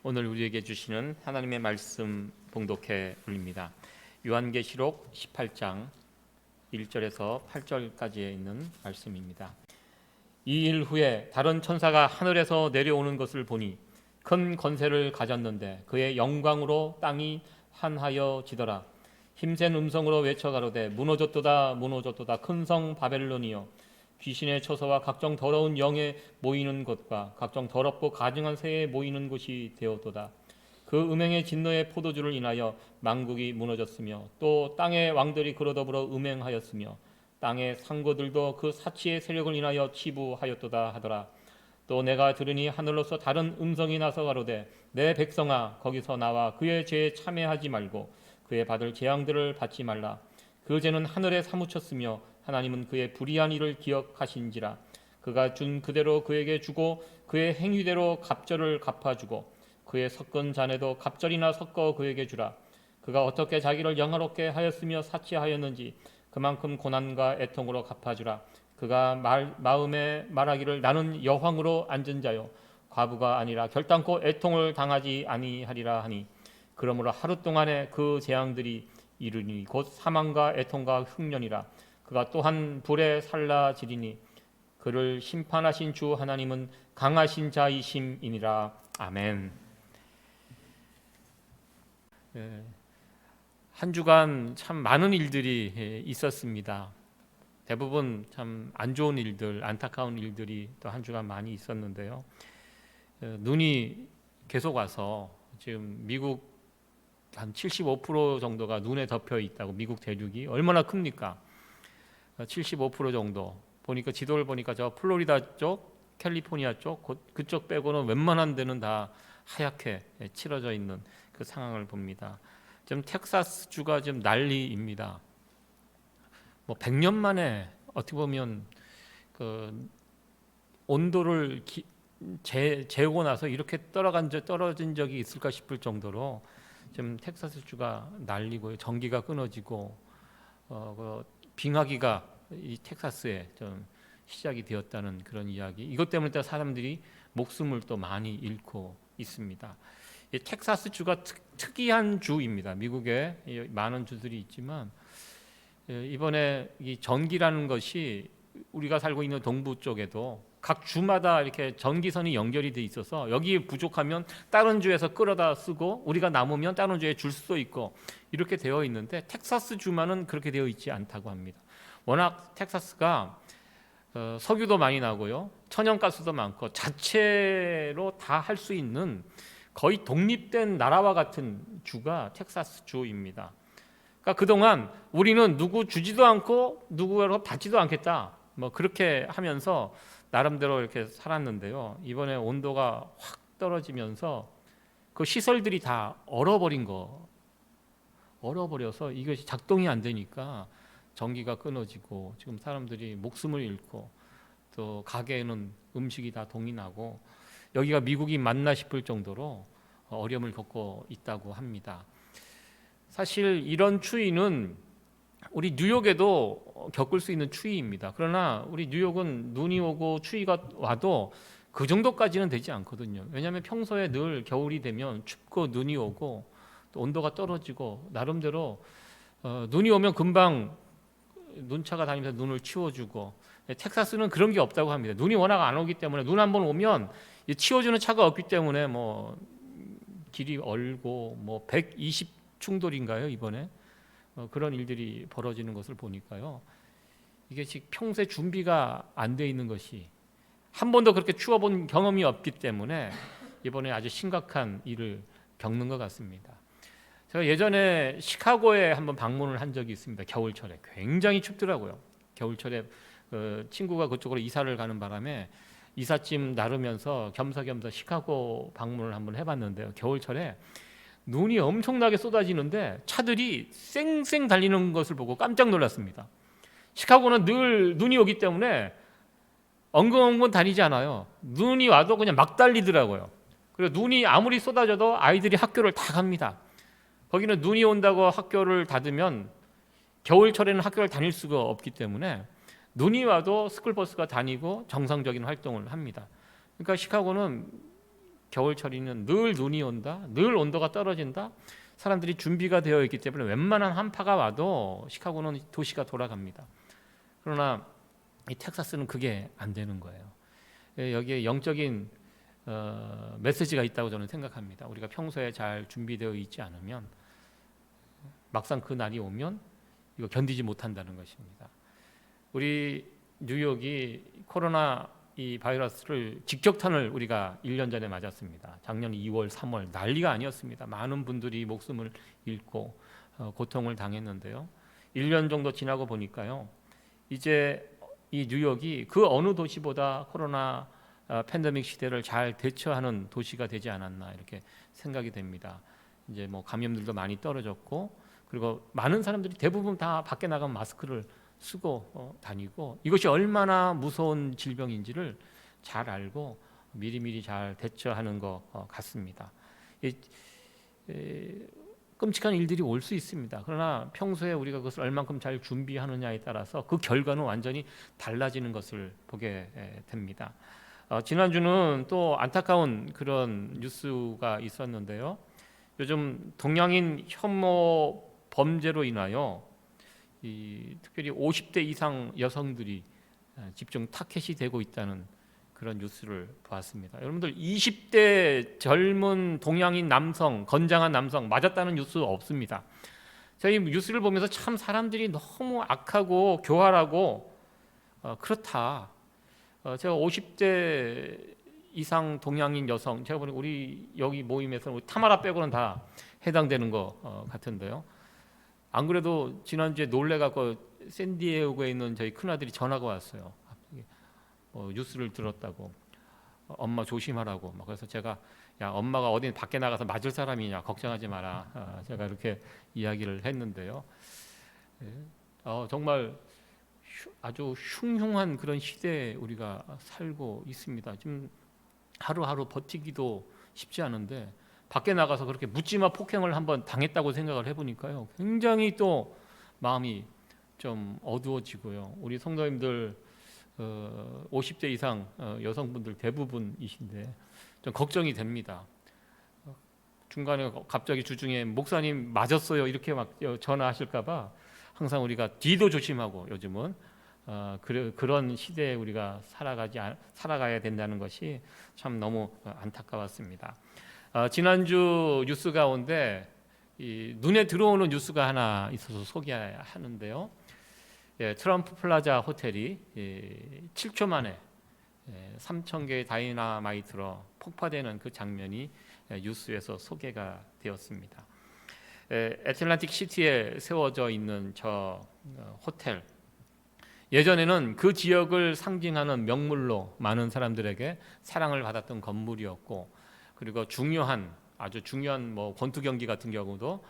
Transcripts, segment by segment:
오늘 우리에게 주시는 하나님의 말씀 봉독해 올립니다. 요한계시록 18장 1절에서 8절까지에 있는 말씀입니다. 이 일 후에 다른 천사가 하늘에서 내려오는 것을 보니 큰 권세를 가졌는데 그의 영광으로 땅이 환하여지더라. 힘센 음성으로 외쳐 가로되 무너졌도다 무너졌도다 큰 성 바벨론이여, 귀신의 처소와 각종 더러운 영에 모이는 곳과 각종 더럽고 가증한 새에 모이는 곳이 되었도다. 그 음행의 진노의 포도주를 인하여 만국이 무너졌으며 또 땅의 왕들이 그로 더불어 음행하였으며 땅의 상고들도 그 사치의 세력을 인하여 치부하였도다 하더라. 또 내가 들으니 하늘로서 다른 음성이 나서 가로되 내 백성아 거기서 나와 그의 죄에 참회하지 말고 그의 받을 재앙들을 받지 말라. 그 죄는 하늘에 사무쳤으며 하나님은 그의 불의한 일을 기억하신지라. 그가 준 그대로 그에게 주고 그의 행위대로 갑절을 갚아주고 그의 섞은 잔에도 갑절이나 섞어 그에게 주라. 그가 어떻게 자기를 영화롭게 하였으며 사치하였는지 그만큼 고난과 애통으로 갚아주라. 그가 마음에 말하기를 나는 여황으로 앉은 자요 과부가 아니라 결단코 애통을 당하지 아니하리라 하니, 그러므로 하루 동안에 그 재앙들이 이르니 곧 사망과 애통과 흉년이라. 그가 또한 불에 살라지리니 그를 심판하신 주 하나님은 강하신 자이심이니라. 아멘. 한 주간 참 많은 일들이 있었습니다. 대부분 참 안 좋은 일들, 안타까운 일들이 또 한 주간 많이 있었는데요. 눈이 계속 와서 지금 미국 한 75% 정도가 눈에 덮여 있다고. 미국 대륙이 얼마나 큽니까? 75% 정도. 보니까 지도를 보니까 저 플로리다 쪽, 캘리포니아 쪽 그쪽 빼고는 웬만한 데는 다 하얗게 칠해져 있는 그 상황을 봅니다. 지금 텍사스 주가 지금 난리입니다. 뭐 100년 만에 어떻게 보면 그 온도를 재고 나서 이렇게 떨어진 적이 있을까 싶을 정도로 지금 텍사스 주가 난리고요. 전기가 끊어지고 그 빙하기가 이 텍사스에 좀 시작이 되었다는 그런 이야기. 이것 때문에 또 사람들이 목숨을 또 많이 잃고 있습니다. 이 텍사스 주가 특이한 주입니다. 미국에 많은 주들이 있지만 이번에 이 전기라는 것이 우리가 살고 있는 동부 쪽에도 각 주마다 이렇게 전기선이 연결이 돼 있어서 여기 부족하면 다른 주에서 끌어다 쓰고 우리가 남으면 다른 주에 줄 수도 있고 이렇게 되어 있는데, 텍사스 주만은 그렇게 되어 있지 않다고 합니다. 워낙 텍사스가 석유도 많이 나고요, 천연가스도 많고 자체로 다 할 수 있는 거의 독립된 나라와 같은 주가 텍사스 주입니다. 그러니까 그동안 우리는 누구 주지도 않고 누구로 받지도 않겠다, 뭐 그렇게 하면서 나름대로 이렇게 살았는데요. 이번에 온도가 확 떨어지면서 그 시설들이 다 얼어버려서 이것이 작동이 안 되니까 전기가 끊어지고 지금 사람들이 목숨을 잃고 또 가게에는 음식이 다 동이 나고 여기가 미국이 맞나 싶을 정도로 어려움을 겪고 있다고 합니다. 사실 이런 추위는 우리 뉴욕에도 겪을 수 있는 추위입니다. 그러나 우리 뉴욕은 눈이 오고 추위가 와도 그 정도까지는 되지 않거든요. 왜냐하면 평소에 늘 겨울이 되면 춥고 눈이 오고 또 온도가 떨어지고 나름대로 눈이 오면 금방 눈차가 다니면서 눈을 치워주고, 텍사스는 그런 게 없다고 합니다. 눈이 워낙 안 오기 때문에 눈 한 번 오면 치워주는 차가 없기 때문에 뭐 길이 얼고 뭐 120 충돌인가요 이번에? 그런 일들이 벌어지는 것을 보니까요, 이게 평소에 준비가 안 돼 있는 것이, 한 번도 그렇게 추워본 경험이 없기 때문에 이번에 아주 심각한 일을 겪는 것 같습니다. 제가 예전에 시카고에 한번 방문을 한 적이 있습니다. 겨울철에 굉장히 춥더라고요. 겨울철에 친구가 그쪽으로 이사를 가는 바람에 이삿짐 나르면서 겸사겸사 시카고 방문을 한번 해봤는데요. 겨울철에 눈이 엄청나게 쏟아지는데 차들이 쌩쌩 달리는 것을 보고 깜짝 놀랐습니다. 시카고는 늘 눈이 오기 때문에 엉금엉금 다니지 않아요. 눈이 와도 그냥 막 달리더라고요. 그리고 눈이 아무리 쏟아져도 아이들이 학교를 다 갑니다. 거기는 눈이 온다고 학교를 닫으면 겨울철에는 학교를 다닐 수가 없기 때문에 눈이 와도 스쿨버스가 다니고 정상적인 활동을 합니다. 그러니까 시카고는 겨울철이는 늘 눈이 온다, 늘 온도가 떨어진다. 사람들이 준비가 되어 있기 때문에 웬만한 한파가 와도 시카고는 도시가 돌아갑니다. 그러나 이 텍사스는 그게 안 되는 거예요. 여기에 영적인 메시지가 있다고 저는 생각합니다. 우리가 평소에 잘 준비되어 있지 않으면 막상 그 날이 오면 이거 견디지 못한다는 것입니다. 우리 뉴욕이 코로나 이 바이러스를 직격탄을 우리가 1년 전에 맞았습니다. 작년 2월, 3월 난리가 아니었습니다. 많은 분들이 목숨을 잃고 고통을 당했는데요. 1년 정도 지나고 보니까요. 이제 이 뉴욕이 그 어느 도시보다 코로나 팬데믹 시대를 잘 대처하는 도시가 되지 않았나 이렇게 생각이 됩니다. 이제 뭐 감염들도 많이 떨어졌고 그리고 많은 사람들이 대부분 다 밖에 나가면 마스크를 쓰고 다니고 이것이 얼마나 무서운 질병인지를 잘 알고 미리미리 잘 대처하는 것 같습니다. 끔찍한 일들이 올 수 있습니다. 그러나 평소에 우리가 그것을 얼만큼 잘 준비하느냐에 따라서 그 결과는 완전히 달라지는 것을 보게 됩니다. 지난주는 또 안타까운 그런 뉴스가 있었는데요. 요즘 동양인 혐오 범죄로 인하여 특별히 50대 이상 여성들이 집중 타켓이 되고 있다는 그런 뉴스를 보았습니다. 여러분들 20대 젊은 동양인 남성, 건장한 남성 맞았다는 뉴스 없습니다. 저희 뉴스를 보면서 참 사람들이 너무 악하고 교활하고 그렇다. 제가 50대 이상 동양인 여성, 제가 보니 우리 여기 모임에서 우리 타마라 빼고는 다 해당되는 것 같은데요. 안 그래도 지난주에 놀래갖고 샌디에고에 있는 저희 큰아들이 전화가 왔어요. 뉴스를 들었다고 엄마 조심하라고. 그래서 제가 야 엄마가 어디 밖에 나가서 맞을 사람이냐 걱정하지 마라. 제가 이렇게 이야기를 했는데요. 정말 아주 흉흉한 그런 시대에 우리가 살고 있습니다. 지금 하루하루 버티기도 쉽지 않은데 밖에 나가서 그렇게 묻지마 폭행을 한번 당했다고 생각을 해보니까요. 굉장히 또 마음이 좀 어두워지고요. 우리 성도님들 50대 이상 여성분들 대부분이신데 좀 걱정이 됩니다. 중간에 갑자기 주중에 목사님 맞았어요 이렇게 막 전화하실까봐 항상 우리가 뒤도 조심하고 요즘은 그런 시대에 우리가 살아가야 된다는 것이 참 너무 안타까웠습니다. 지난주 뉴스 가운데 눈에 들어오는 뉴스가 하나 있어서 소개하는데요. 트럼프 플라자 호텔이 7초 만에 3,000개의 다이나마이트로 폭파되는 그 장면이 뉴스에서 소개가 되었습니다. 애틀랜틱 시티에 세워져 있는 저 호텔, 예전에는 그 지역을 상징하는 명물로 많은 사람들에게 사랑을 받았던 건물이었고, 그리고 아주 중요한 뭐 권투 경기 같은 경우도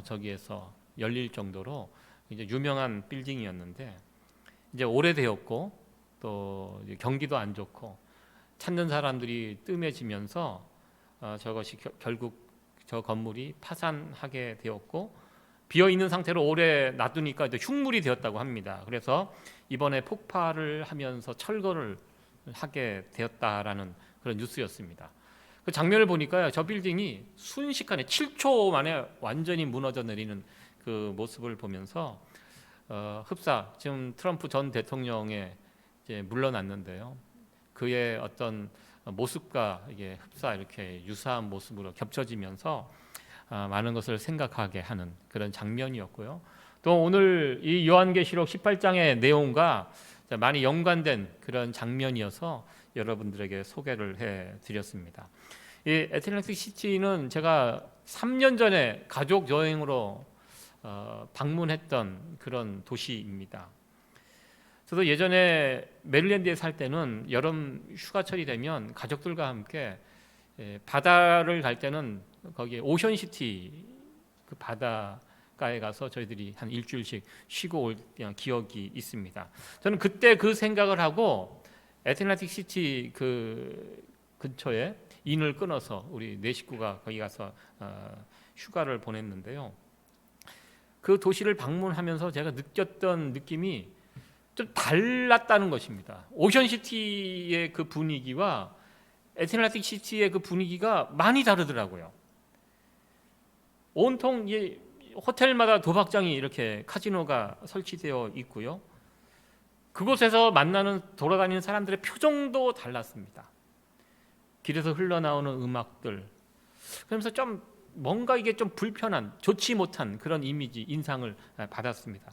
저기에서 열릴 정도로 이제 유명한 빌딩이었는데 이제 오래되었고 또 경기도 안 좋고 찾는 사람들이 뜸해지면서 저것이 결국 저 건물이 파산하게 되었고 비어 있는 상태로 오래 놔두니까 이제 흉물이 되었다고 합니다. 그래서 이번에 폭발을 하면서 철거를 하게 되었다라는 그런 뉴스였습니다. 그 장면을 보니까요, 저 빌딩이 순식간에 7초 만에 완전히 무너져 내리는 그 모습을 보면서 흡사 지금 트럼프 전 대통령의 이제 물러났는데요. 그의 어떤 모습과 이게 흡사 이렇게 유사한 모습으로 겹쳐지면서 많은 것을 생각하게 하는 그런 장면이었고요. 또 오늘 이 요한계시록 18장의 내용과 많이 연관된 그런 장면이어서 여러분들에게 소개를 해드렸습니다. 이 애틀랜틱 시티는 제가 3년 전에 가족 여행으로 방문했던 그런 도시입니다. 저도 예전에 메릴랜드에 살 때는 여름 휴가철이 되면 가족들과 함께 바다를 갈 때는 거기에 오션시티 그 바닷가에 가서 저희들이 한 일주일씩 쉬고 올 기억이 있습니다. 저는 그때 그 생각을 하고 애틀랜틱 시티 그 근처에 인을 끊어서 우리 네 식구가 거기 가서 휴가를 보냈는데요. 그 도시를 방문하면서 제가 느꼈던 느낌이 좀 달랐다는 것입니다. 오션시티의 그 분위기와 애틀랜틱 시티의 그 분위기가 많이 다르더라고요. 온통 호텔마다 도박장이 이렇게 카지노가 설치되어 있고요. 그곳에서 만나는 돌아다니는 사람들의 표정도 달랐습니다. 길에서 흘러나오는 음악들, 그러면서 좀 뭔가 이게 좀 불편한, 좋지 못한 그런 이미지, 인상을 받았습니다.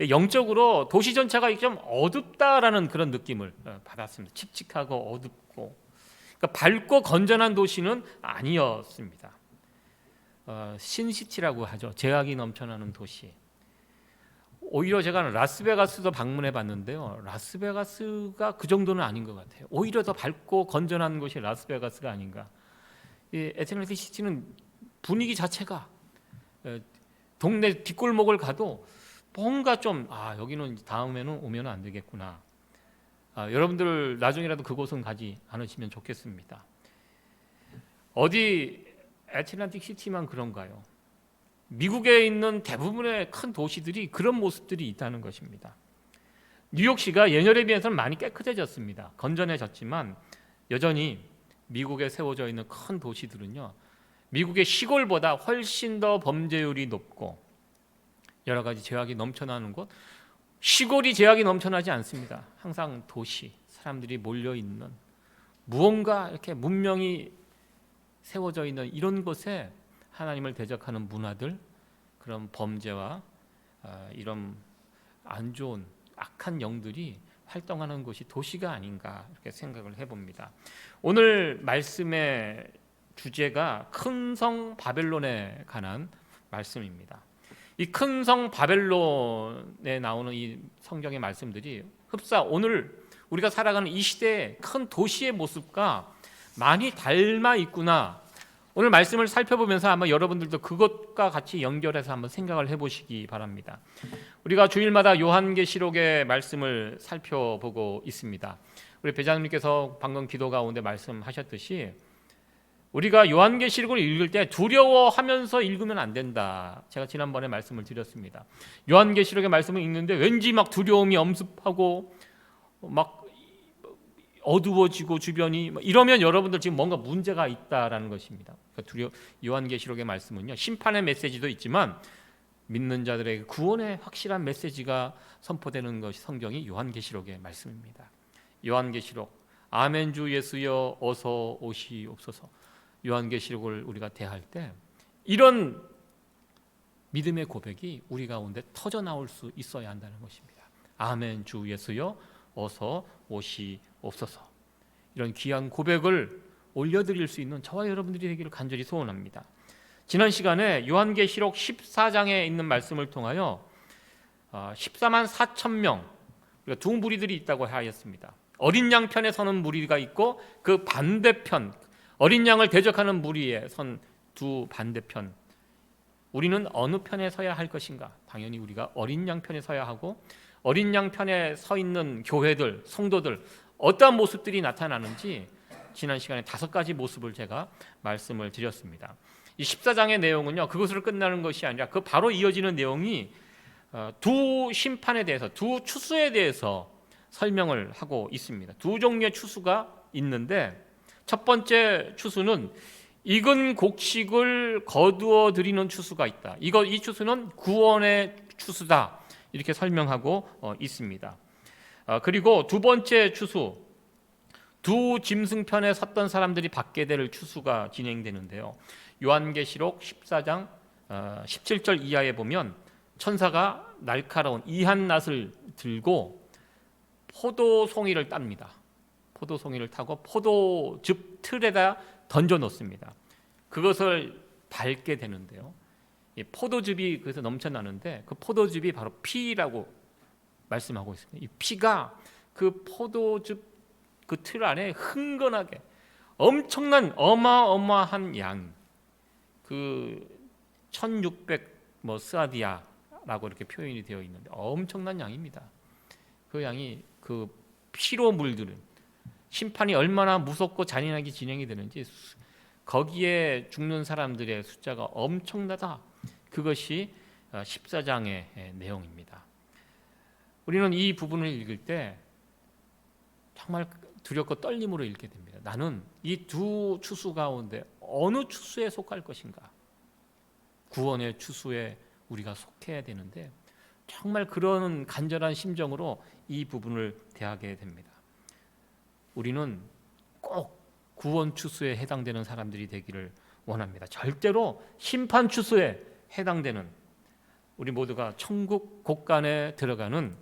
영적으로 도시 전체가 좀 어둡다라는 그런 느낌을 받았습니다. 칙칙하고 어둡고, 그러니까 밝고 건전한 도시는 아니었습니다. 신시티라고 하죠. 제약이 넘쳐나는 도시. 오히려 제가 라스베가스도 방문해 봤는데요. 라스베가스가 그 정도는 아닌 것 같아요. 오히려 더 밝고 건전한 곳이 라스베가스가 아닌가. 이 애틀랜틱 시티는 분위기 자체가 동네 뒷골목을 가도 뭔가 좀 여기는 다음에는 오면 안 되겠구나. 여러분들 나중에라도 그곳은 가지 않으시면 좋겠습니다. 어디 애틀랜틱 시티만 그런가요? 미국에 있는 대부분의 큰 도시들이 그런 모습들이 있다는 것입니다. 뉴욕시가 예년에 비해서는 많이 깨끗해졌습니다. 건전해졌지만 여전히 미국에 세워져 있는 큰 도시들은요, 미국의 시골보다 훨씬 더 범죄율이 높고 여러 가지 죄악이 넘쳐나는 곳, 시골이 죄악이 넘쳐나지 않습니다. 항상 도시, 사람들이 몰려 있는 무언가 이렇게 문명이 세워져 있는 이런 곳에 하나님을 대적하는 문화들, 그런 범죄와 이런 안 좋은 악한 영들이 활동하는 곳이 도시가 아닌가 이렇게 생각을 해봅니다. 오늘 말씀의 주제가 큰 성 바벨론에 관한 말씀입니다. 이 큰 성 바벨론에 나오는 이 성경의 말씀들이 흡사 오늘 우리가 살아가는 이 시대의 큰 도시의 모습과 많이 닮아 있구나. 오늘 말씀을 살펴보면서 아마 여러분들도 그것과 같이 연결해서 한번 생각을 해보시기 바랍니다. 우리가 주일마다 요한계시록의 말씀을 살펴보고 있습니다. 우리 배장님께서 방금 기도 가운데 말씀하셨듯이 우리가 요한계시록을 읽을 때 두려워하면서 읽으면 안 된다. 제가 지난번에 말씀을 드렸습니다. 요한계시록의 말씀을 읽는데 왠지 막 두려움이 엄습하고 막 어두워지고 주변이 이러면 여러분들 지금 뭔가 문제가 있다라는 것입니다. 그러니까 요한계시록의 말씀은요, 심판의 메시지도 있지만 믿는 자들에게 구원의 확실한 메시지가 선포되는 것이 성경이 요한계시록의 말씀입니다. 요한계시록, 아멘 주 예수여 어서 오시옵소서. 요한계시록을 우리가 대할 때 이런 믿음의 고백이 우리 가운데 터져 나올 수 있어야 한다는 것입니다. 아멘 주 예수여 어서 오시옵소서. 이런 귀한 고백을 올려드릴 수 있는 저와 여러분들이 되기를 간절히 소원합니다. 지난 시간에 요한계시록 14장에 있는 말씀을 통하여 14만 4천 명, 두 무리들이 있다고 하였습니다. 어린 양 편에 서는 무리가 있고 그 반대편, 어린 양을 대적하는 무리에 선 두 반대편, 우리는 어느 편에 서야 할 것인가? 당연히 우리가 어린 양 편에 서야 하고, 어린 양 편에 서 있는 교회들, 성도들 어떠한 모습들이 나타나는지 지난 시간에 5가지 모습을 제가 말씀을 드렸습니다. 이 14장의 내용은요, 그것으로 끝나는 것이 아니라 그 바로 이어지는 내용이 두 심판에 대해서, 두 추수에 대해서 설명을 하고 있습니다. 두 종류의 추수가 있는데 첫 번째 추수는 익은 곡식을 거두어 드리는 추수가 있다. 이 추수는 구원의 추수다. 이렇게 설명하고 있습니다. 그리고 두 번째 추수, 두 짐승편에 섰던 사람들이 받게 될 추수가 진행되는데요. 요한계시록 14장 17절 이하에 보면 천사가 날카로운 이한낫을 들고 포도송이를 땁니다. 포도송이를 타고 포도즙 틀에다 던져 놓습니다. 그것을 밟게 되는데요. 포도즙이 그래서 넘쳐나는데 그 포도즙이 바로 피라고 말씀하고 있습니다. 이 피가 그 포도즙 그 틀 안에 흥건하게 엄청난 어마어마한 양, 그 1600 스아디아라고 이렇게 표현이 되어 있는데 엄청난 양입니다. 그 양이 그 피로 물들은 심판이 얼마나 무섭고 잔인하게 진행이 되는지 거기에 죽는 사람들의 숫자가 엄청나다. 그것이 14장의 내용입니다. 우리는 이 부분을 읽을 때 정말 두렵고 떨림으로 읽게 됩니다. 나는 이 두 추수 가운데 어느 추수에 속할 것인가? 구원의 추수에 우리가 속해야 되는데 정말 그런 간절한 심정으로 이 부분을 대하게 됩니다. 우리는 꼭 구원 추수에 해당되는 사람들이 되기를 원합니다. 절대로 심판 추수에 해당되는, 우리 모두가 천국 곳간에 들어가는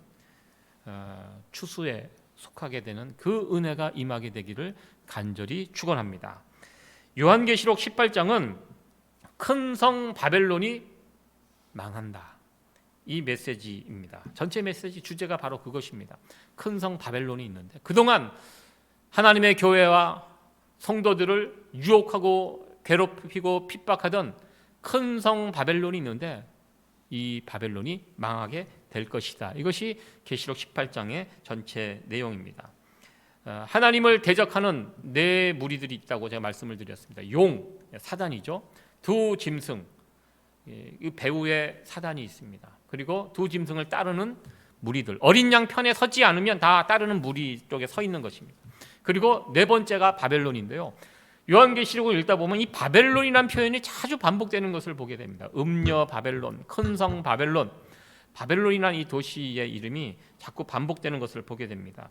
추수에 속하게 되는 그 은혜가 임하게 되기를 간절히 축원합니다. 요한계시록 18장은 큰 성 바벨론이 망한다, 이 메시지입니다. 전체 메시지 주제가 바로 그것입니다. 큰 성 바벨론이 있는데 그동안 하나님의 교회와 성도들을 유혹하고 괴롭히고 핍박하던 큰 성 바벨론이 있는데 이 바벨론이 망하게 될 것이다. 이것이 계시록 18장의 전체 내용입니다. 하나님을 대적하는 네 무리들이 있다고 제가 말씀을 드렸습니다. 용, 사단이죠. 두 짐승, 이 배후에 사단이 있습니다. 그리고 두 짐승을 따르는 무리들, 어린 양 편에 서지 않으면 다 따르는 무리 쪽에 서 있는 것입니다. 그리고 네 번째가 바벨론인데요. 요한계시록을 읽다 보면 이 바벨론이라는 표현이 자주 반복되는 것을 보게 됩니다. 음녀 바벨론, 큰 성 바벨론, 바벨론이라는 이 도시의 이름이 자꾸 반복되는 것을 보게 됩니다.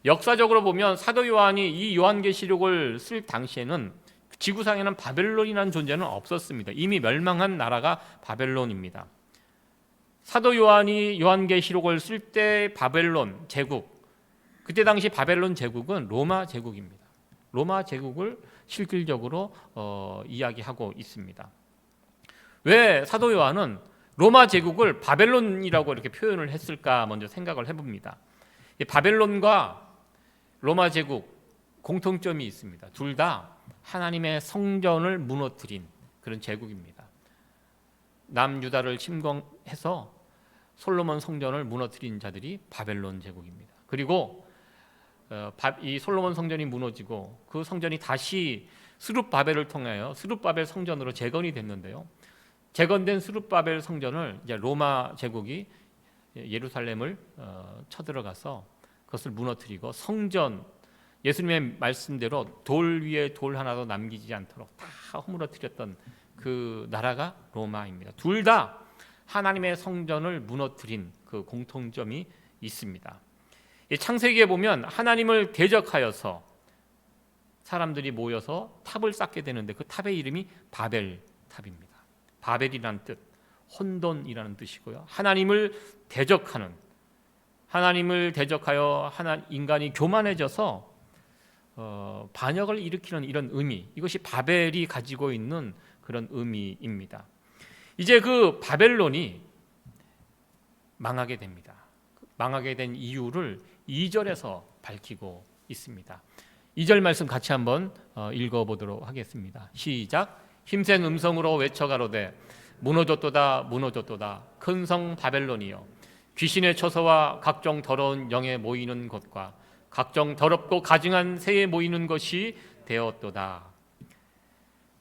역사적으로 보면 사도 요한이 이 요한계시록을 쓸 당시에는 지구상에는 바벨론이라는 존재는 없었습니다. 이미 멸망한 나라가 바벨론입니다. 사도 요한이 요한계시록을 쓸 때 바벨론 제국, 그때 당시 바벨론 제국은 로마 제국입니다. 로마 제국을 실질적으로 이야기하고 있습니다. 왜 사도 요한은 로마 제국을 바벨론이라고 이렇게 표현을 했을까 먼저 생각을 해봅니다. 바벨론과 로마 제국 공통점이 있습니다. 둘 다 하나님의 성전을 무너뜨린 그런 제국입니다. 남유다를 침공해서 솔로몬 성전을 무너뜨린 자들이 바벨론 제국입니다. 그리고 이 솔로몬 성전이 무너지고 그 성전이 다시 스룹바벨을 통하여 스룹바벨 성전으로 재건이 됐는데요. 재건된 스룹바벨 성전을 이제 로마 제국이 예루살렘을 쳐들어가서 그것을 무너뜨리고 성전, 예수님의 말씀대로 돌 위에 돌 하나도 남기지 않도록 다 허물어뜨렸던 그 나라가 로마입니다. 둘 다 하나님의 성전을 무너뜨린 그 공통점이 있습니다. 창세기에 보면 하나님을 대적하여서 사람들이 모여서 탑을 쌓게 되는데 그 탑의 이름이 바벨 탑입니다. 바벨이라는 뜻, 혼돈이라는 뜻이고요. 하나님을 대적하는, 하나님을 대적하여 인간이 교만해져서 반역을 일으키는 이런 의미, 이것이 바벨이 가지고 있는 그런 의미입니다. 이제 그 바벨론이 망하게 됩니다. 망하게 된 이유를 2절에서 밝히고 있습니다. 2절 말씀 같이 한번 읽어보도록 하겠습니다. 시작. 힘센 음성으로 외쳐가로되 무너졌도다 무너졌도다 큰 성 바벨론이여, 귀신의 처소와 각종 더러운 영에 모이는 곳과 각종 더럽고 가증한 새에 모이는 것이 되었도다.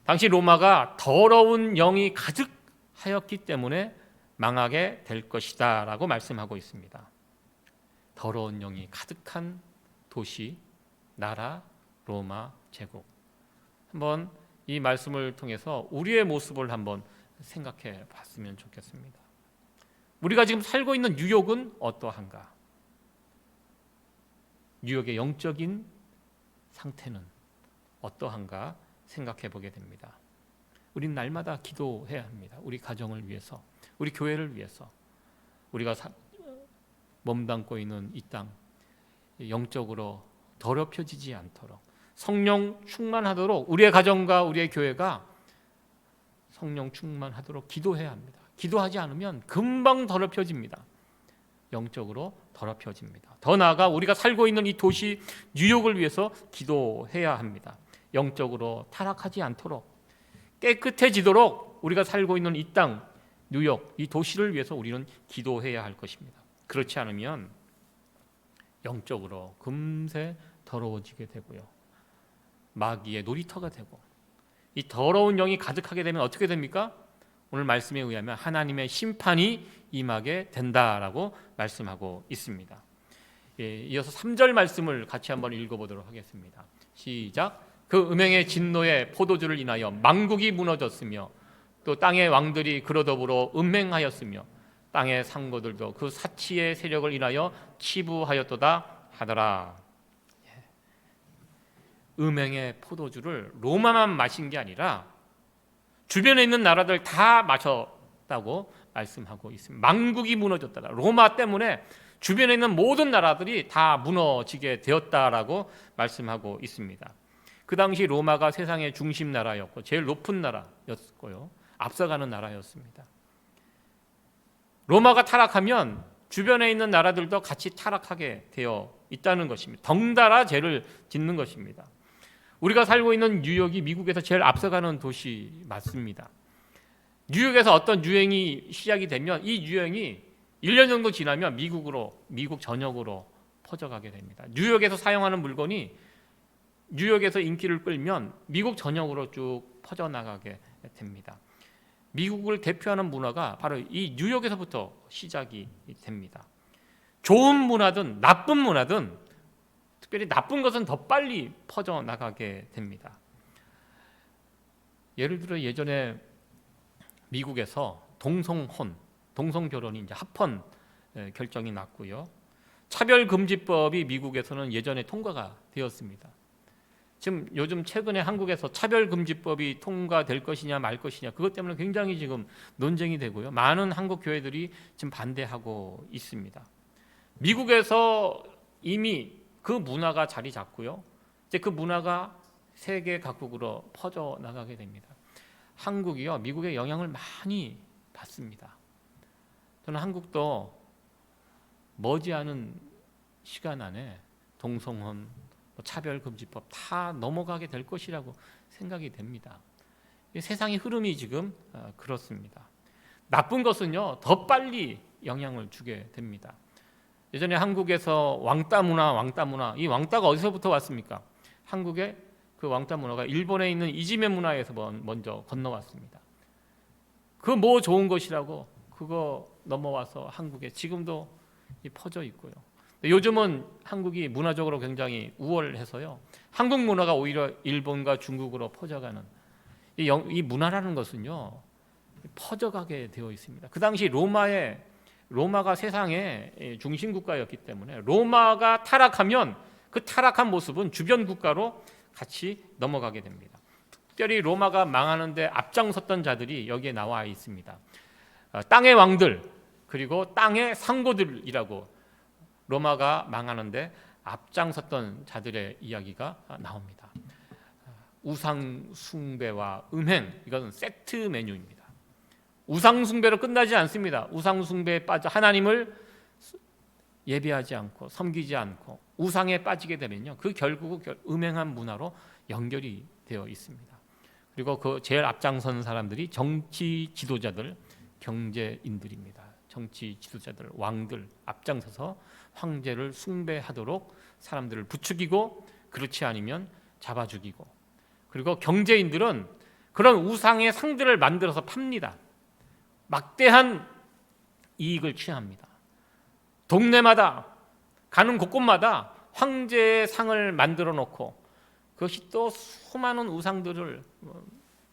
당시 로마가 더러운 영이 가득하였기 때문에 망하게 될 것이다 라고 말씀하고 있습니다. 더러운 영이 가득한 도시, 나라, 로마 제국. 한번 이 말씀을 통해서 우리의 모습을 한번 생각해 봤으면 좋겠습니다. 우리가 지금 살고 있는 뉴욕은 어떠한가? 뉴욕의 영적인 상태는 어떠한가 생각해 보게 됩니다. 우리는 날마다 기도해야 합니다. 우리 가정을 위해서, 우리 교회를 위해서, 우리가 몸담고 있는 이 땅 영적으로 더럽혀지지 않도록 성령 충만하도록 우리의 가정과 우리의 교회가 성령 충만하도록 기도해야 합니다. 기도하지 않으면 금방 더럽혀집니다. 영적으로 더럽혀집니다. 더 나아가 우리가 살고 있는 이 도시 뉴욕을 위해서 기도해야 합니다. 영적으로 타락하지 않도록 깨끗해지도록 우리가 살고 있는 이 땅 뉴욕, 이 도시를 위해서 우리는 기도해야 할 것입니다. 그렇지 않으면 영적으로 금세 더러워지게 되고요, 마귀의 놀이터가 되고, 이 더러운 영이 가득하게 되면 어떻게 됩니까? 오늘 말씀에 의하면 하나님의 심판이 임하게 된다라고 말씀하고 있습니다. 이어서 3절 말씀을 같이 한번 읽어보도록 하겠습니다. 시작. 그 음행의 진노의 포도주를 인하여 만국이 무너졌으며 또 땅의 왕들이 그로 더불어 음행하였으며 땅의 상고들도 그 사치의 세력을 인하여 치부하였도다 하더라. 음행의 포도주를 로마만 마신 게 아니라 주변에 있는 나라들 다 마셨다고 말씀하고 있습니다. 만국이 무너졌다. 로마 때문에 주변에 있는 모든 나라들이 다 무너지게 되었다라고 말씀하고 있습니다. 그 당시 로마가 세상의 중심 나라였고 제일 높은 나라였고요. 앞서가는 나라였습니다. 로마가 타락하면 주변에 있는 나라들도 같이 타락하게 되어 있다는 것입니다. 덩달아 죄를 짓는 것입니다. 우리가 살고 있는 뉴욕이 미국에서 제일 앞서가는 도시 맞습니다. 뉴욕에서 어떤 유행이 시작이 되면 이 유행이 1년 정도 지나면 미국 전역으로 퍼져가게 됩니다. 뉴욕에서 사용하는 물건이 뉴욕에서 인기를 끌면 미국 전역으로 쭉 퍼져나가게 됩니다. 미국을 대표하는 문화가 바로 이 뉴욕에서부터 시작이 됩니다. 좋은 문화든 나쁜 문화든 특별히 나쁜 것은 더 빨리 퍼져나가게 됩니다. 예를 들어 예전에 미국에서 동성결혼이 이제 합헌 결정이 났고요. 차별금지법이 미국에서는 예전에 통과가 되었습니다. 지금 요즘 최근에 한국에서 차별금지법이 통과될 것이냐 말 것이냐 그것 때문에 굉장히 지금 논쟁이 되고요. 많은 한국 교회들이 지금 반대하고 있습니다. 미국에서 이미 그 문화가 자리 잡고요. 이제 그 문화가 세계 각국으로 퍼져 나가게 됩니다. 한국이요, 미국의 영향을 많이 받습니다. 저는 한국도 머지않은 시간 안에 동성혼, 차별금지법 다 넘어가게 될 것이라고 생각이 됩니다. 세상의 흐름이 지금 그렇습니다. 나쁜 것은요, 더 빨리 영향을 주게 됩니다. 예전에 한국에서 왕따 문화, 이 왕따가 어디서부터 왔습니까? 한국의 그 왕따 문화가 일본에 있는 이지메 문화에서 먼저 건너왔습니다. 그 뭐 좋은 것이라고 그거 넘어와서 한국에 지금도 퍼져 있고요. 요즘은 한국이 문화적으로 굉장히 우월해서요. 한국 문화가 오히려 일본과 중국으로 퍼져가는 이 문화라는 것은요, 퍼져가게 되어 있습니다. 그 당시 로마가 세상의 중심 국가였기 때문에 로마가 타락하면 그 타락한 모습은 주변 국가로 같이 넘어가게 됩니다. 특별히 로마가 망하는데 앞장섰던 자들이 여기에 나와 있습니다. 땅의 왕들 그리고 땅의 상고들이라고 로마가 망하는데 앞장섰던 자들의 이야기가 나옵니다. 우상 숭배와 음행, 이것은 세트 메뉴입니다. 우상 숭배로 끝나지 않습니다. 우상 숭배에 빠져 하나님을 예배하지 않고 섬기지 않고 우상에 빠지게 되면요, 그 결국은 음행한 문화로 연결이 되어 있습니다. 그리고 그 제일 앞장선 사람들이 정치 지도자들, 경제인들입니다. 정치 지도자들, 왕들 앞장서서 황제를 숭배하도록 사람들을 부추기고 그렇지 않으면 잡아 죽이고, 그리고 경제인들은 그런 우상의 상들을 만들어서 팝니다. 막대한 이익을 취합니다. 동네마다 가는 곳곳마다 황제의 상을 만들어 놓고 그것이 또 수많은 우상들을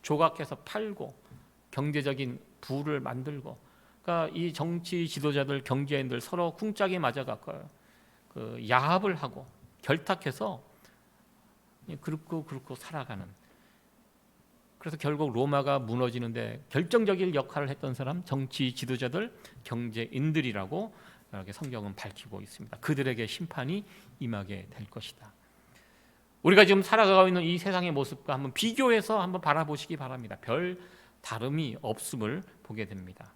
조각해서 팔고 경제적인 부를 만들고, 그러니까 이 정치 지도자들, 경제인들 서로 쿵짝이 맞아갖고 그 야합을 하고 결탁해서 그렇고 살아가는. 그래서 결국 로마가 무너지는데 결정적인 역할을 했던 사람, 정치 지도자들, 경제인들이라고 이렇게 성경은 밝히고 있습니다. 그들에게 심판이 임하게 될 것이다. 우리가 지금 살아가고 있는 이 세상의 모습과 한번 비교해서 한번 바라보시기 바랍니다. 별 다름이 없음을 보게 됩니다.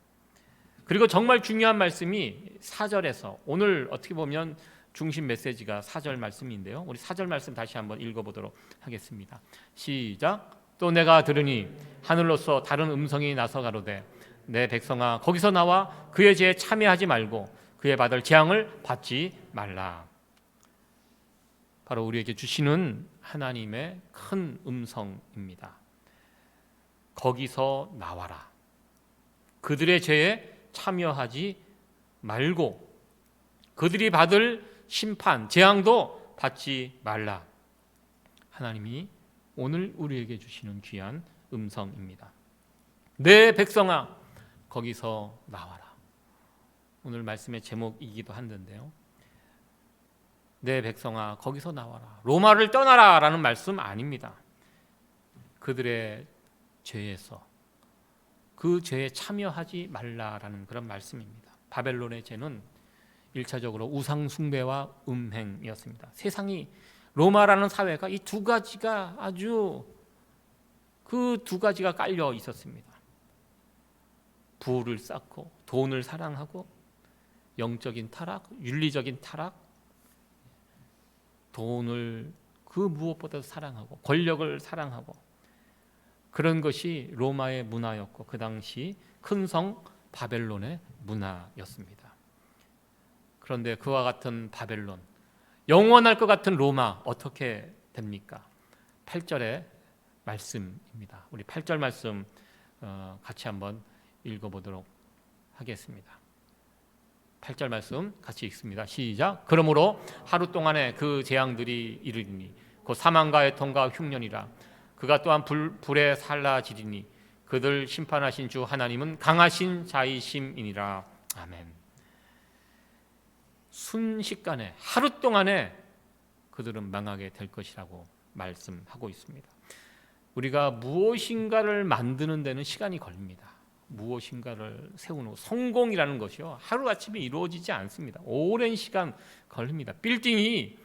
그리고 정말 중요한 말씀이 4절에서, 오늘 어떻게 보면 중심 메시지가 4절 말씀인데요. 우리 4절 말씀 다시 한번 읽어보도록 하겠습니다. 시작. 또 내가 들으니 하늘로서 다른 음성이 나서 가로되 내 백성아 거기서 나와 그의 죄에 참여하지 말고 그의 받을 재앙을 받지 말라. 바로 우리에게 주시는 하나님의 큰 음성입니다. 거기서 나와라. 그들의 죄에 참여하지 말고 그들이 받을 심판, 재앙도 받지 말라. 하나님이 오늘 우리에게 주시는 귀한 음성입니다. 내 백성아, 거기서 나와라. 오늘 말씀의 제목이기도 한데요. 내 백성아, 거기서 나와라. 로마를 떠나라 라는 말씀 아닙니다. 그들의 죄에서 그 죄에 참여하지 말라라는 그런 말씀입니다. 바벨론의 죄는 1차적으로 우상 숭배와 음행이었습니다. 세상이, 로마라는 사회가 이 두 가지가 아주 그 두 가지가 깔려 있었습니다. 부를 쌓고 돈을 사랑하고 영적인 타락, 윤리적인 타락, 돈을 그 무엇보다도 사랑하고 권력을 사랑하고, 그런 것이 로마의 문화였고 그 당시 큰 성 바벨론의 문화였습니다. 그런데 그와 같은 바벨론, 영원할 것 같은 로마 어떻게 됩니까? 8절의 말씀입니다. 우리 8절 말씀 같이 한번 읽어보도록 하겠습니다. 8절 말씀 같이 읽습니다. 시작. 그러므로 하루 동안에 그 재앙들이 이르리니 곧 사망과 애통과 흉년이라. 그가 또한 불에 살라지리니 그들 심판하신 주 하나님은 강하신 자이심이니라. 아멘. 순식간에, 하루 동안에 그들은 망하게 될 것이라고 말씀하고 있습니다. 우리가 무엇인가를 만드는 데는 시간이 걸립니다. 무엇인가를 세우는 성공이라는 것이요, 하루아침에 이루어지지 않습니다. 오랜 시간 걸립니다. 빌딩이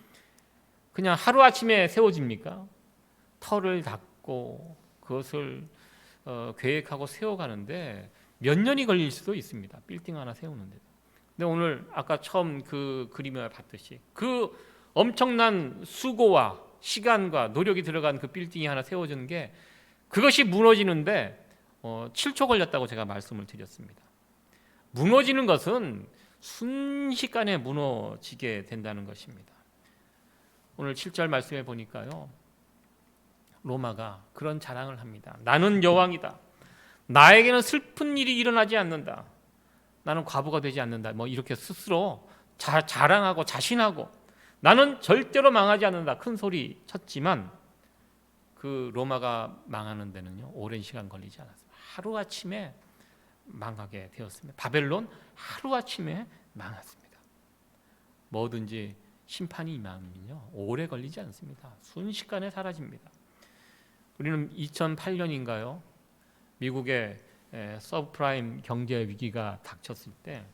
그냥 하루아침에 세워집니까? 터를 닦고 그것을 계획하고 세워가는데 몇 년이 걸릴 수도 있습니다. 빌딩 하나 세우는데. 근데 오늘 아까 처음 그 그림을 봤듯이 그 엄청난 수고와 시간과 노력이 들어간 그 빌딩이 하나 세워지는 게, 그것이 무너지는데 7초 걸렸다고 제가 말씀을 드렸습니다. 무너지는 것은 순식간에 무너지게 된다는 것입니다. 오늘 7절 말씀에 보니까요, 로마가 그런 자랑을 합니다. 나는 여왕이다. 나에게는 슬픈 일이 일어나지 않는다. 나는 과부가 되지 않는다. 뭐 이렇게 스스로 자랑하고 자신하고 나는 절대로 망하지 않는다. 큰 소리 쳤지만 그 로마가 망하는 데는요, 오랜 시간 걸리지 않았습니다. 하루아침에 망하게 되었습니다. 바벨론 하루아침에 망했습니다. 뭐든지 심판이 임하면요, 오래 걸리지 않습니다. 순식간에 사라집니다. 우리는 2008년인가요? 미국의 서브프라임 경제 위기가 닥쳤을 때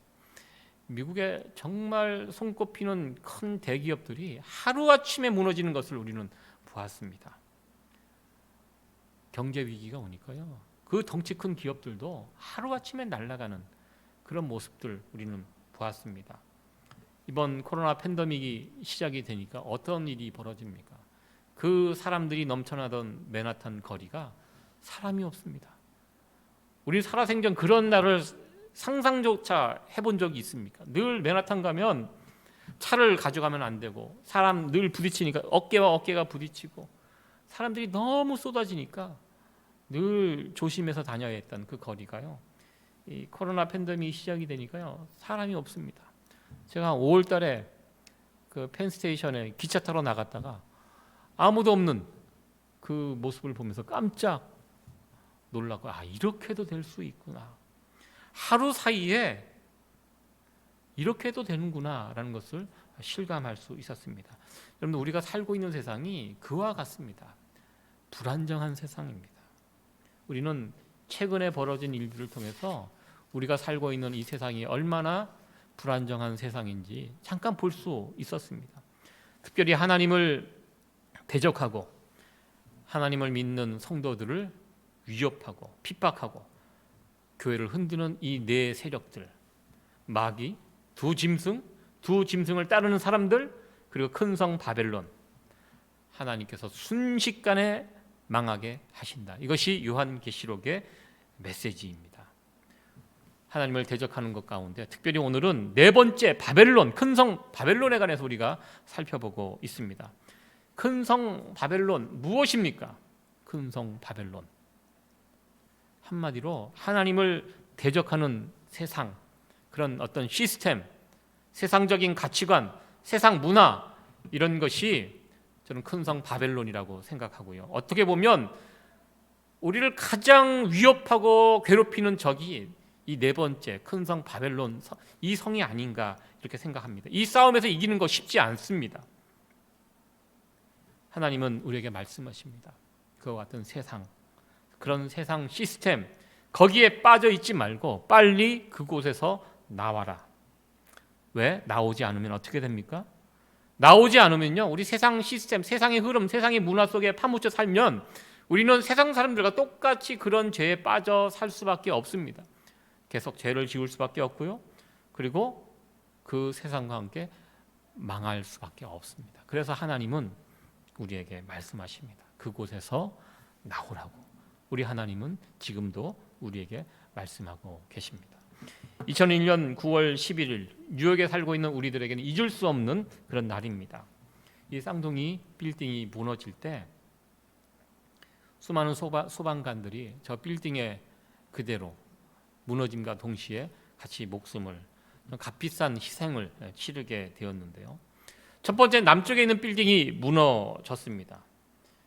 미국의 정말 손꼽히는 큰 대기업들이 하루아침에 무너지는 것을 우리는 보았습니다. 경제 위기가 오니까요, 그 덩치 큰 기업들도 하루아침에 날아가는 그런 모습들 우리는 보았습니다. 이번 코로나 팬데믹이 시작이 되니까 어떤 일이 벌어집니까? 그 사람들이 넘쳐나던 맨하탄 거리가 사람이 없습니다. 우리 살아생전 그런 날을 상상조차 해본 적이 있습니까? 늘 맨하탄 가면 차를 가져가면 안 되고 사람 늘 부딪히니까 어깨와 어깨가 부딪히고 사람들이 너무 쏟아지니까 늘 조심해서 다녀야 했던 그 거리가요, 이 코로나 팬데믹이 시작이 되니까요, 사람이 없습니다. 제가 5월 달에 그 펜스테이션에 기차 타러 나갔다가 아무도 없는 그 모습을 보면서 깜짝 놀라고, 이렇게도 될 수 있구나. 하루 사이에 이렇게 해도 되는구나 라는 것을 실감할 수 있었습니다. 여러분, 우리가 살고 있는 세상이 그와 같습니다. 불안정한 세상입니다. 우리는 최근에 벌어진 일들을 통해서 우리가 살고 있는 이 세상이 얼마나 불안정한 세상인지 잠깐 볼 수 있었습니다. 특별히 하나님을 대적하고 하나님을 믿는 성도들을 위협하고 핍박하고 교회를 흔드는 이 네 세력들, 마귀, 두 짐승을 따르는 사람들, 그리고 큰 성 바벨론, 하나님께서 순식간에 망하게 하신다. 이것이 요한계시록의 메시지입니다. 하나님을 대적하는 것 가운데 특별히 오늘은 네 번째 바벨론, 큰 성 바벨론에 관해서 우리가 살펴보고 있습니다. 큰 성 바벨론 무엇입니까? 큰 성 바벨론, 한마디로 하나님을 대적하는 세상, 그런 어떤 시스템, 세상적인 가치관, 세상 문화 이런 것이 저는 큰 성 바벨론이라고 생각하고요. 어떻게 보면 우리를 가장 위협하고 괴롭히는 적이 이 네 번째 큰 성 바벨론, 이 성이 아닌가 이렇게 생각합니다. 이 싸움에서 이기는 거 쉽지 않습니다. 하나님은 우리에게 말씀하십니다. 그와 같은 세상, 그런 세상 시스템, 거기에 빠져 있지 말고 빨리 그곳에서 나와라. 왜? 나오지 않으면 어떻게 됩니까? 나오지 않으면요, 우리 세상 시스템, 세상의 흐름, 세상의 문화 속에 파묻혀 살면 우리는 세상 사람들과 똑같이 그런 죄에 빠져 살 수밖에 없습니다. 계속 죄를 지을 수밖에 없고요. 그리고 그 세상과 함께 망할 수밖에 없습니다. 그래서 하나님은 우리에게 말씀하십니다. 그곳에서 나오라고. 우리 하나님은 지금도 우리에게 말씀하고 계십니다. 2001년 9월 11일 뉴욕에 살고 있는 우리들에게는 잊을 수 없는 그런 날입니다. 이 쌍둥이 빌딩이 무너질 때 수많은 소방관들이 저 빌딩에 그대로 무너짐과 동시에 같이 목숨을, 값비싼 희생을 치르게 되었는데요. 첫 번째 남쪽에 있는 빌딩이 무너졌습니다.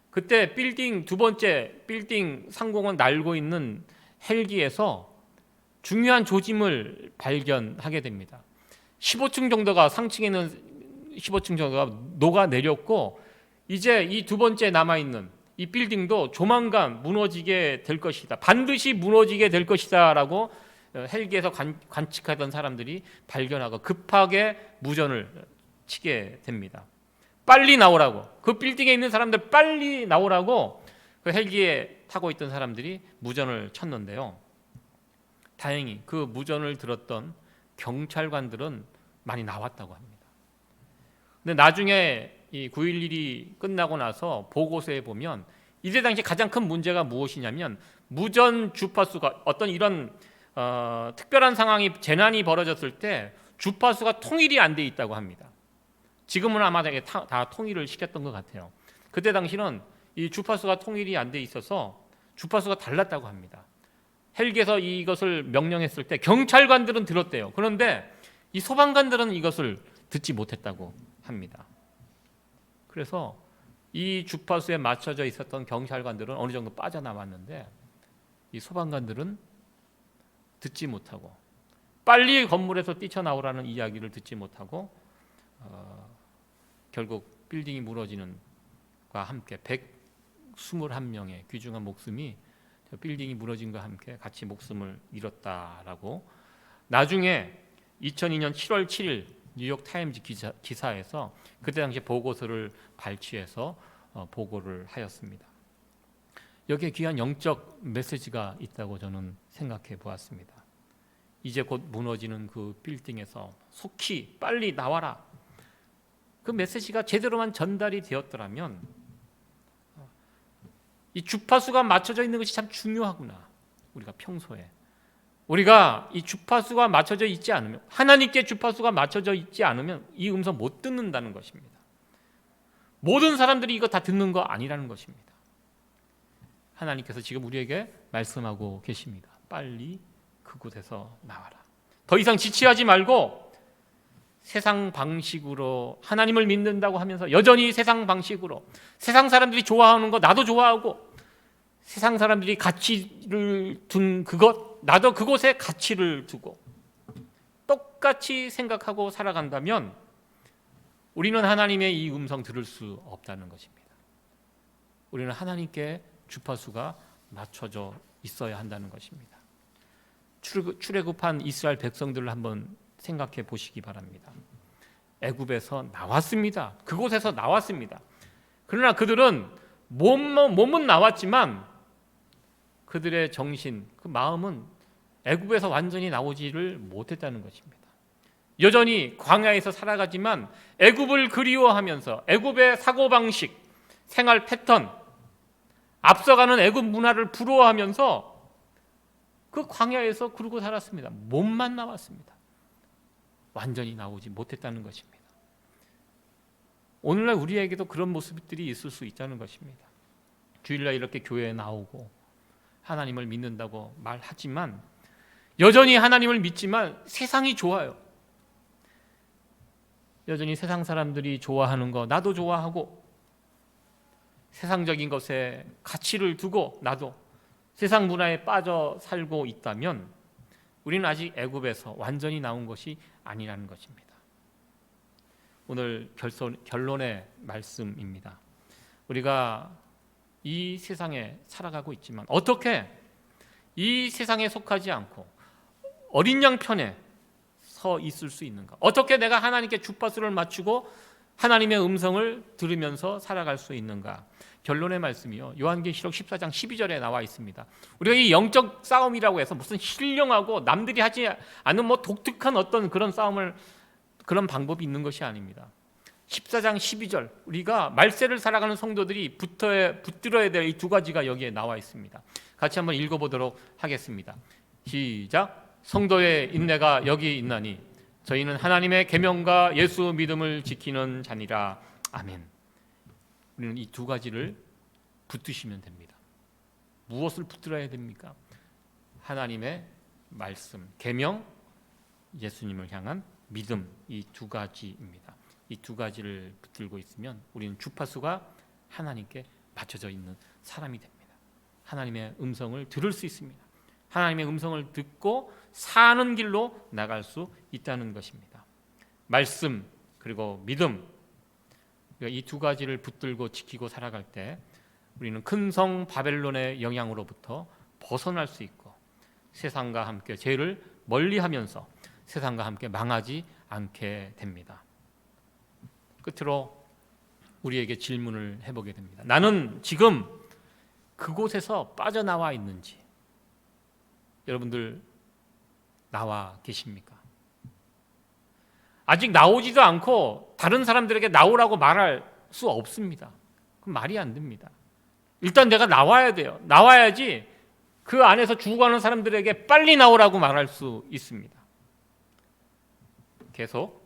그때 빌딩, 두 번째 빌딩 상공을 날고 있는 헬기에서 중요한 조짐을 발견하게 됩니다. 15층 정도가, 상층에 있는 15층 정도가 녹아내렸고, 이제 이 두 번째 남아있는 이 빌딩도 조만간 무너지게 될 것이다, 반드시 무너지게 될 것이다 라고 헬기에서 관측하던 사람들이 발견하고 급하게 무전을 치게 됩니다. 빨리 나오라고, 그 빌딩에 있는 사람들 빨리 나오라고 그 헬기에 타고 있던 사람들이 무전을 쳤는데요. 다행히 그 무전을 들었던 경찰관들은 많이 나왔다고 합니다. 근데 나중에 이 9.11이 끝나고 나서 보고서에 보면 이때 당시 가장 큰 문제가 무엇이냐면, 무전 주파수가 어떤 이런 특별한 상황이, 재난이 벌어졌을 때 주파수가 통일이 안 돼 있다고 합니다. 지금은 아마 다 통일을 시켰던 것 같아요. 그때 당시는 이 주파수가 통일이 안 돼 있어서 주파수가 달랐다고 합니다. 헬기에서 이것을 명령했을 때 경찰관들은 들었대요. 그런데 이 소방관들은 이것을 듣지 못했다고 합니다. 그래서 이 주파수에 맞춰져 있었던 경찰관들은 어느 정도 빠져나왔는데 이 소방관들은 듣지 못하고, 빨리 건물에서 뛰쳐나오라는 이야기를 듣지 못하고 결국 빌딩이 무너지는 과 함께 121명의 귀중한 목숨이 빌딩이 무너진과 함께 같이 목숨을 잃었다라고 나중에 2002년 7월 7일 뉴욕 타임즈 기사에서 그때 당시 보고서를 발췌해서 보고를 하였습니다. 여기에 귀한 영적 메시지가 있다고 저는 생각해 보았습니다. 이제 곧 무너지는 그 빌딩에서 속히 빨리 나와라. 그 메시지가 제대로만 전달이 되었더라면, 이 주파수가 맞춰져 있는 것이 참 중요하구나. 우리가 평소에 우리가 이 주파수가 맞춰져 있지 않으면, 하나님께 주파수가 맞춰져 있지 않으면 이 음성 못 듣는다는 것입니다. 모든 사람들이 이거 다 듣는 거 아니라는 것입니다. 하나님께서 지금 우리에게 말씀하고 계십니다. 빨리 그곳에서 나와라. 더 이상 지체하지 말고 세상 방식으로 하나님을 믿는다고 하면서 여전히 세상 방식으로, 세상 사람들이 좋아하는 거 나도 좋아하고, 세상 사람들이 가치를 둔 그것 나도 그곳에 가치를 두고 똑같이 생각하고 살아간다면 우리는 하나님의 이 음성 들을 수 없다는 것입니다. 우리는 하나님께 주파수가 맞춰져 있어야 한다는 것입니다. 출애굽한 이스라엘 백성들을 한번 생각해 보시기 바랍니다. 애굽에서 나왔습니다. 그곳에서 나왔습니다. 그러나 그들은 몸은 나왔지만 그들의 정신, 그 마음은 애굽에서 완전히 나오지를 못했다는 것입니다. 여전히 광야에서 살아가지만 애굽을 그리워하면서 애굽의 사고방식, 생활 패턴, 앞서가는 애굽 문화를 부러워하면서 그 광야에서 그러고 살았습니다. 몸만 나왔습니다. 완전히 나오지 못했다는 것입니다. 오늘날 우리에게도 그런 모습들이 있을 수 있다는 것입니다. 주일날 이렇게 교회에 나오고 하나님을 믿는다고 말하지만, 여전히 하나님을 믿지만 세상이 좋아요. 여전히 세상 사람들이 좋아하는 거 나도 좋아하고, 세상적인 것에 가치를 두고 나도 세상 문화에 빠져 살고 있다면 우리는 아직 애굽에서 완전히 나온 것이 아니라는 것입니다. 오늘 결론의 말씀입니다. 우리가 이 세상에 살아가고 있지만 어떻게 이 세상에 속하지 않고 어린 양 편에 서 있을 수 있는가? 어떻게 내가 하나님께 주파수를 맞추고 하나님의 음성을 들으면서 살아갈 수 있는가? 결론의 말씀이요, 요한계시록 14장 12절에 나와 있습니다. 우리가 이 영적 싸움이라고 해서 무슨 신령하고 남들이 하지 않은 독특한 어떤 그런 싸움을, 그런 방법이 있는 것이 아닙니다. 14장 12절, 우리가 말세를 살아가는 성도들이 붙들어야 될 이 두 가지가 여기에 나와 있습니다. 같이 한번 읽어보도록 하겠습니다. 시작. 성도의 인내가 여기 있나니 저희는 하나님의 계명과 예수 믿음을 지키는 자니라. 아멘. 우리는 이 두 가지를 붙드시면 됩니다. 무엇을 붙들어야 됩니까? 하나님의 말씀, 계명, 예수님을 향한 믿음, 이 두 가지입니다. 이 두 가지를 붙들고 있으면 우리는 주파수가 하나님께 맞춰져 있는 사람이 됩니다. 하나님의 음성을 들을 수 있습니다. 하나님의 음성을 듣고 사는 길로 나갈 수 있다는 것입니다. 말씀 그리고 믿음, 이 두 가지를 붙들고 지키고 살아갈 때 우리는 큰 성 바벨론의 영향으로부터 벗어날 수 있고 세상과 함께 죄를 멀리하면서 세상과 함께 망하지 않게 됩니다. 끝으로 우리에게 질문을 해보게 됩니다. 나는 지금 그곳에서 빠져나와 있는지, 여러분들 나와 계십니까? 아직 나오지도 않고 다른 사람들에게 나오라고 말할 수 없습니다. 그럼 말이 안 됩니다. 일단 내가 나와야 돼요. 나와야지 그 안에서 죽어가는 사람들에게 빨리 나오라고 말할 수 있습니다. 계속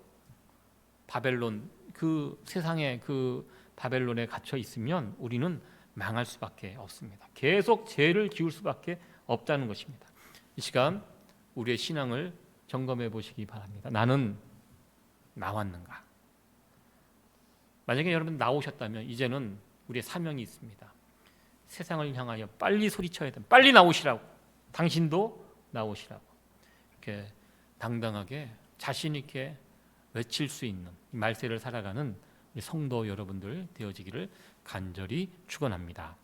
바벨론, 그 세상의 그 바벨론에 갇혀 있으면 우리는 망할 수밖에 없습니다. 계속 죄를 지을 수밖에 없다는 것입니다. 이 시간 우리의 신앙을 점검해 보시기 바랍니다. 나는 나왔는가? 만약에 여러분 나오셨다면 이제는 우리의 사명이 있습니다. 세상을 향하여 빨리 소리쳐야 됩니다. 빨리 나오시라고. 당신도 나오시라고. 이렇게 당당하게 자신 있게 외칠 수 있는 말세를 살아가는 성도 여러분들 되어지기를 간절히 축원합니다.